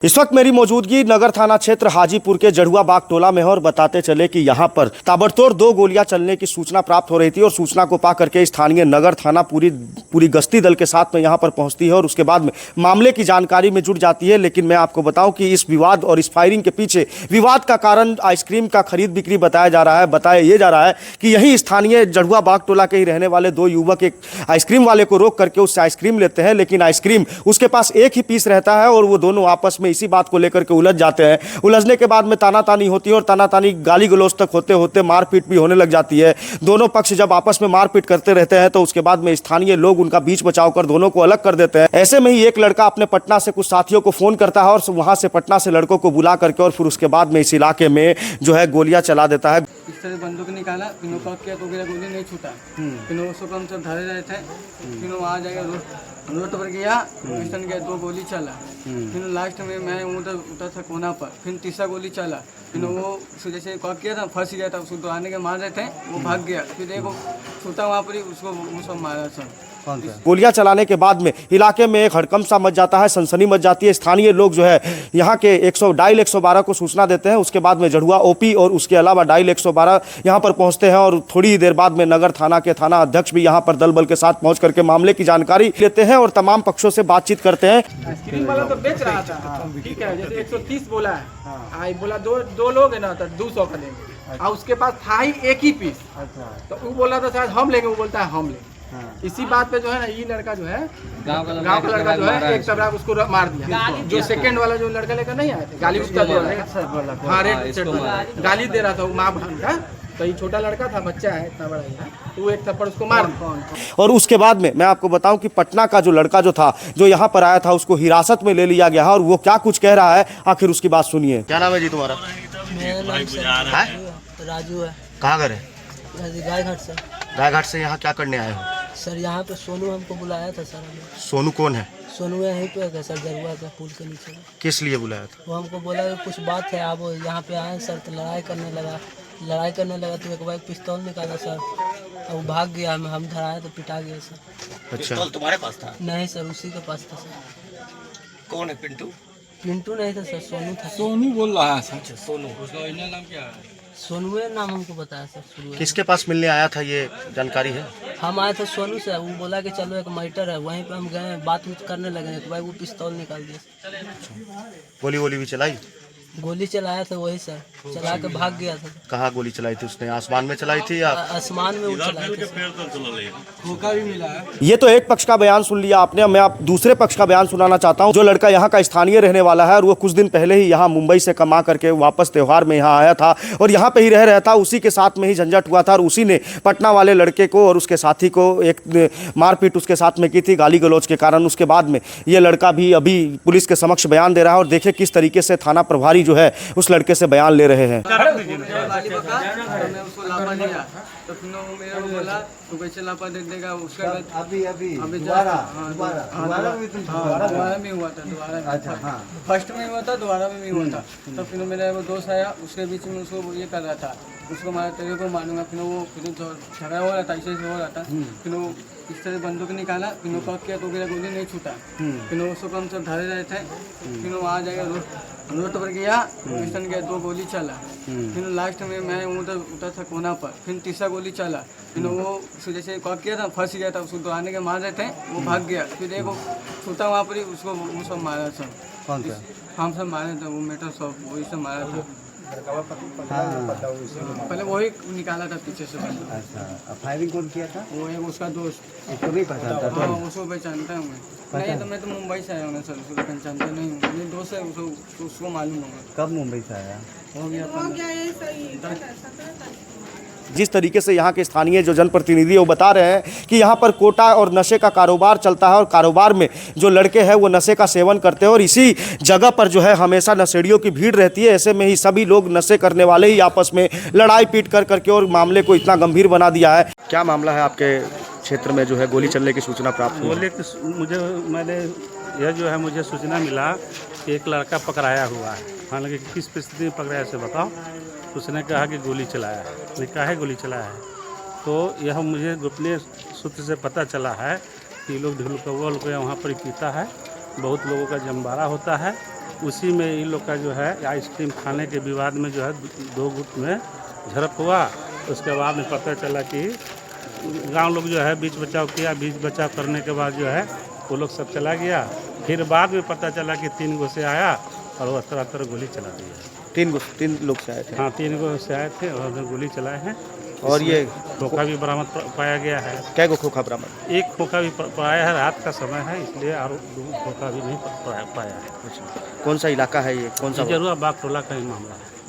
इस वक्त मेरी मौजूदगी नगर थाना क्षेत्र हाजीपुर के जड़ुआ बाग टोला में है और बताते चले कि यहां पर ताबड़तोड़ 2 गोलियां चलने की सूचना प्राप्त हो रही थी और सूचना को पा करके स्थानीय नगर थाना पूरी गश्ती दल के साथ में यहां पर पहुंचती है और उसके बाद में मामले की जानकारी में जुट जाती है। लेकिन मैं आपको बताऊं कि इस विवाद और इस फायरिंग के पीछे विवाद का कारण आइसक्रीम का खरीद बिक्री बताया जा रहा है। बताया ये जा रहा है कि यही स्थानीय जड़ुआ बाग टोला के ही रहने वाले 2 युवक एक आइसक्रीम वाले को रोक करके उससे आइसक्रीम लेते हैं, लेकिन आइसक्रीम उसके पास एक ही पीस रहता है और वो दोनों आपस में इसी बात को लेकर के उलझ जाते हैं। उलझने के बाद में तानातानी होती है और तानातानी गाली गलौज तक होते होते मारपीट भी होने लग जाती है। दोनों पक्ष जब आपस में मारपीट करते रहते हैं तो उसके बाद में स्थानीय लोग उनका बीच बचाव कर दोनों को अलग कर देते हैं। ऐसे में ही एक लड़का अपने पटना से कुछ साथियों को फोन करता है और वहां से पटना से लड़कों को बुला करके और फिर उसके बाद में इस इलाके में जो है गोलियां चला देता है। इस तरह बंदूक निकाला, फिर कॉक किया तो मेरा गोली नहीं छूटा। फिर उसको हम सब धरे रहे थे, फिर वहाँ जाके रोड पर गया, पिस्टन गया, 2 गोली चला। फिर लास्ट में मैं उधर था कोना पर, फिर तीसरा गोली चला। फिर वो जैसे कॉक किया था, फंस गया था, उसको दौड़ाने के मार रहे थे, वो भाग गया। फिर एक छूटा वहाँ पर ही, उसको मारा सब। गोलियां चलाने के बाद में इलाके में एक हड़कंप सा मच जाता है, सनसनी मच जाती है। स्थानीय लोग जो है यहाँ के 112 को सूचना देते हैं। उसके बाद में जड़ुआ ओपी और उसके अलावा डायल 112 यहाँ पर पहुँचते हैं और थोड़ी ही देर बाद में नगर थाना के थाना अध्यक्ष भी यहाँ पर दल बल के साथ पहुँच करके मामले की जानकारी लेते हैं और तमाम पक्षों से बातचीत करते हैं। आइसक्रीम वाला तो बेच रहा था, ठीक है, जैसे 130 बोला है, बोला दो लोग है ना, तो 200 का लेंगे और उसके पास था ही एक ही पीस। तो वो बोला था शायद हम लेंगे, वो बोलता है हम लेंगे। इसी बात पे जो है ना, ये लड़का जो है गांव का लड़का जो है एक तबला उसको मार दिया। जो सेकंड वाला जो लड़का लेकर नहीं आया थे, गाली उसका दे रहा था। हाँ, रेड शर्ट वाला गाली दे रहा था, वो माँ बहन का। तो ये छोटा लड़का था, बच्चा है इतना बड़ा है, तो वो एक थप्पड़ उसको मार दिया। और उसके बाद में मैं आपको बताऊं कि पटना का जो लड़का जो था, जो यहाँ पर आया था, उसको हिरासत में ले लिया गया है और वो क्या कुछ कह रहा है, आखिर उसकी बात सुनिए। क्या नाम है जी तुम्हारा? राजू है। कहाँ घर है? गायघाट से। गायघाट से यहाँ क्या करने आए हो? सर यहाँ पे सोनू हमको बुलाया था सर। सोनू कौन है? सोनू यहीं पे है सर, जरुआ का पुल के नीचे। किस लिए बुलाया था? वो हमको बोला कि कुछ बात है, आप यहाँ पे आए सर। तो लड़ाई करने लगा तो एक बार पिस्तौल निकाला सर और वो भाग गया। हम धराए तो पिटा गया सर। अच्छा, तुम्हारे पास था? नहीं सर, उसी के पास था सर। कौन है? पिंटू? पिंटू नहीं था सर, सोनू था। सोनू बोल रहा है सर। सोनू, उसका ओरिजिनल नाम क्या है? सोनू नाम हमको बताया सर। किसके पास मिलने आया था, ये जानकारी है? हम आए थे सोनू से, वो बोला कि चलो एक मैटर है, वहीं पे हम गए, बात करने लगे तो भाई वो पिस्तौल निकाल दिया। गोली भी चलाई? गोली चलाया था वही सर, चला के भाग गया था। कहाँ गोली चलाई थी उसने? आसमान में चलाई थी या आसमान में? वो चलाई थी। धोखा भी मिला है। ये तो एक पक्ष का बयान सुन लिया आपने। मैं आप दूसरे पक्ष का बयान सुनाना चाहता हूँ। जो लड़का यहाँ का स्थानीय रहने वाला है और वो कुछ दिन पहले ही यहाँ मुंबई से कमा करके वापस त्योहार में यहाँ आया था और यहाँ पे ही रह रहा था। उसी के साथ में ही झंझट हुआ था और उसी ने पटना वाले लड़के को और उसके साथी को एक मारपीट उसके साथ में की थी गाली गलौज के कारण। उसके बाद में ये लड़का भी अभी पुलिस के समक्ष बयान दे रहा है और देखे किस तरीके से थाना प्रभारी जो है उस लड़के से बयान ले रहे हैं। मैं उसको लापा लिया तो फिर वो मेरा को बोला तो कैसे लापा दे देगा उसका। अभी दोबारा में हुआ था, दोबारा फर्स्ट में हुआ था, दोबारा में भी हुआ था। तो फिर मेरा वो दोस्त आया, उसके बीच में उसको ये कर रहा था, उसको मारा, तेरे को मारूंगा। फिर वो झगड़ा हो रहा था, ऐसे हो रहा था। फिर वो इस तरह बंदूक निकाला, फिर वो कॉक किया तो मेरा गोली नहीं छूटा। फिर उसको हम सब धरे रहे थे, फिर वहाँ जाके रोड पर गया, पिस्टन गया, 2 गोली चला। फिर लास्ट में मैं उधर था कोना पर, फिर तीसरा गोली चला। फिर वो जैसे कॉक किया था, फंस गया था, उसको दौड़ाने के मार रहे थे, वो भाग गया। फिर एक छूटा वहाँ पर ही, उसको वो सब मारा सब। हम सब मारे थे, वो मेटर सब वही सब मारा था। पहले वही निकाला था पीछे से। अच्छा, फायरिंग कौन किया था? वो है उसका दोस्त। उसको नहीं पहचानता था? हाँ, उसको पहचानता हूँ मैं। नहीं तो मैं तो मुंबई से आया हूँ ना सर, उसको पहचानता नहीं हूँ। मेरे दोस्त है, उसको मालूम होगा। कब मुंबई से आया? हो गया जिस तरीके से यहाँ के स्थानीय जो जनप्रतिनिधि वो बता रहे हैं कि यहाँ पर कोटा और नशे का कारोबार चलता है और कारोबार में जो लड़के हैं वो नशे का सेवन करते हैं और इसी जगह पर जो है हमेशा नशेड़ियों की भीड़ रहती है। ऐसे में ही सभी लोग नशे करने वाले ही आपस में लड़ाई पीट करके और मामले को इतना गंभीर बना दिया है। क्या मामला है आपके क्षेत्र में जो है गोली चलने की सूचना प्राप्त हुई? मुझे सूचना मिला कि एक लड़का पकड़ाया हुआ है। हालांकि किस परिस्थिति में पकड़ाया से बताओ। उसने कहा कि गोली चलाया है। उसने कहा है गोली चलाया है। तो यह मुझे गोपनीय सूत्र से पता चला है कि लोग ढोल कौवा वहाँ पर पीता है, बहुत लोगों का जमबारा होता है उसी में इन लोग का जो है आइसक्रीम खाने के विवाद में जो है दो गुट में झड़प हुआ। उसके बाद में पता चला कि गांव लोग जो है बीच बचाव किया। बीच बचाव करने के बाद जो है वो लोग सब चला गया। फिर बाद में पता चला कि 3 गो से आया और वो तरह गोली चला दिया। 3 लोग से आए थे। हाँ, 3 गो से आए थे और गोली चलाए हैं। और ये खोखा भी बरामद पाया गया है। कै गो खोखा बरामद? 1 खोखा भी पाया है। रात का समय है इसलिए और 2 खोखा भी नहीं पाया है। कौन सा इलाका है ये? कौन सा? जरुआ बाग टोला का ही मामला है।